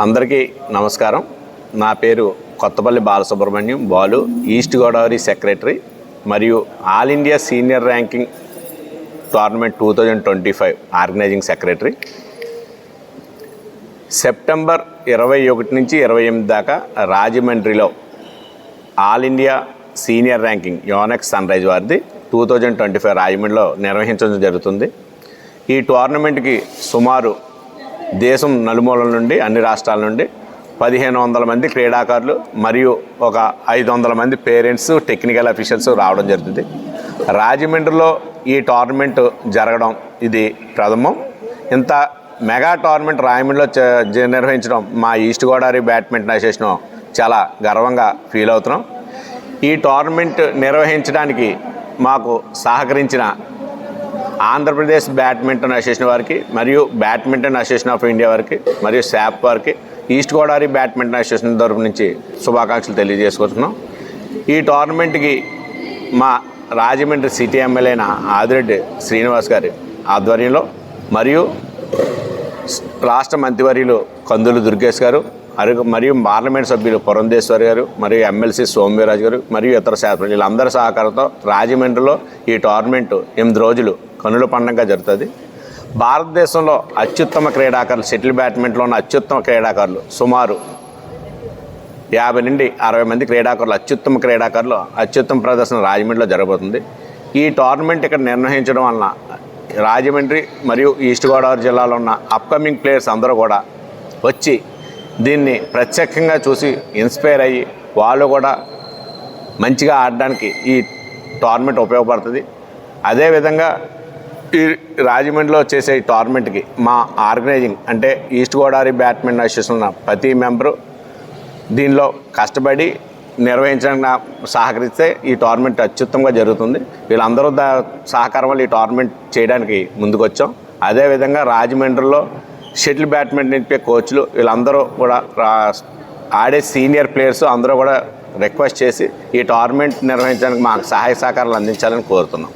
అందరికీ నమస్కారం. నా పేరు కొత్తపల్లి బాలసుబ్రహ్మణ్యం బాలు, ఈస్ట్ గోదావరి సెక్రటరీ మరియు all India senior ranking tournament 2025 organising secretary. September 21 నుంచి 28 దాకా రాజమండ్రిలో all India senior ranking Yonex sunrise వారిది 2025 రాజమండ్రిలో నిర్వహించడం జరుగుతుంది. ఈ టోర్నమెంట్కి సుమారు దేశం నలుమూలల నుండి, అన్ని రాష్ట్రాల నుండి 1500 మంది క్రీడాకారులు మరియు ఒక 500 మంది పేరెంట్స్, టెక్నికల్ అఫీషియల్స్ రావడం జరుగుతుంది. రాజమండ్రిలో ఈ టోర్నమెంట్ జరగడం ఇది ప్రథమం. ఇంత మెగా టోర్నమెంట్ రాజమండ్రిలో నిర్వహించడం మా ఈస్ట్ గోదావరి బ్యాడ్మింటన్ అసోసియేషన్ చాలా గర్వంగా ఫీల్ అవుతున్నాం. ఈ టోర్నమెంట్ నిర్వహించడానికి మాకు సహకరించిన ఆంధ్రప్రదేశ్ బ్యాడ్మింటన్ అసోసియేషన్ వారికి మరియు బ్యాడ్మింటన్ అసోసియేషన్ ఆఫ్ ఇండియా వారికి మరియు శాప్ వారికి ఈస్ట్ గోదావరి బ్యాడ్మింటన్ అసోసియేషన్ తరపు నుంచి శుభాకాంక్షలు తెలియజేసుకుంటున్నాం. ఈ టోర్నమెంట్కి మా రాజమండ్రి సిటీ ఎమ్మెల్యే అయిన ఆదిరెడ్డి శ్రీనివాస్ గారి ఆధ్వర్యంలో మరియు రాష్ట్ర మంత్రివర్యులు కందులు దుర్గేష్ గారు మరియు పార్లమెంట్ సభ్యులు పురంధేశ్వరి గారు మరియు ఎమ్మెల్సీ సోమవీరాజు గారు మరియు ఇతర శాస్త్రజ్ఞులు వీళ్ళందరి సహకారంతో రాజమండ్రిలో ఈ టోర్నమెంట్ 8 రోజులు కనుల పండుగగా జరుగుతుంది. భారతదేశంలో అత్యుత్తమ క్రీడాకారులు, షటిల్ బ్యాడ్మింటన్లో ఉన్న అత్యుత్తమ క్రీడాకారులు సుమారు 50 నుండి 60 మంది క్రీడాకారులు, అత్యుత్తమ ప్రదర్శన రాజమండ్రిలో జరగబోతుంది. ఈ టోర్నమెంట్ ఇక్కడ నిర్వహించడం వలన రాజమండ్రి మరియు ఈస్ట్ గోదావరి జిల్లాలో ఉన్న అప్కమింగ్ ప్లేయర్స్ అందరూ కూడా వచ్చి దీన్ని ప్రత్యక్షంగా చూసి ఇన్స్పైర్ అయ్యి వాళ్ళు కూడా మంచిగా ఆడడానికి ఈ టోర్నమెంట్ ఉపయోగపడుతుంది. అదేవిధంగా ఈ రాజమండ్రిలో చేసే ఈ టోర్నమెంట్కి మా ఆర్గనైజింగ్ అంటే ఈస్ట్ గోదావరి బ్యాడ్మింటన్ అసోసియేషన్ ఉన్న ప్రతి మెంబరు దీనిలో కష్టపడి నిర్వహించడానికి సహకరిస్తే ఈ టోర్నమెంట్ అత్యుత్తమంగా జరుగుతుంది. వీళ్ళందరూ సహకారం వల్ల ఈ టోర్నమెంట్ చేయడానికి ముందుకొచ్చాం. అదేవిధంగా రాజమండ్రిలో షటిల్ బ్యాడ్మింటన్ నేర్పే కోచ్లు వీళ్ళందరూ కూడా ఆడే సీనియర్ ప్లేయర్స్ అందరూ కూడా రిక్వెస్ట్ చేసి ఈ టోర్నమెంట్ నిర్వహించడానికి మాకు సహాయ సహకారాలు అందించాలని కోరుతున్నాం.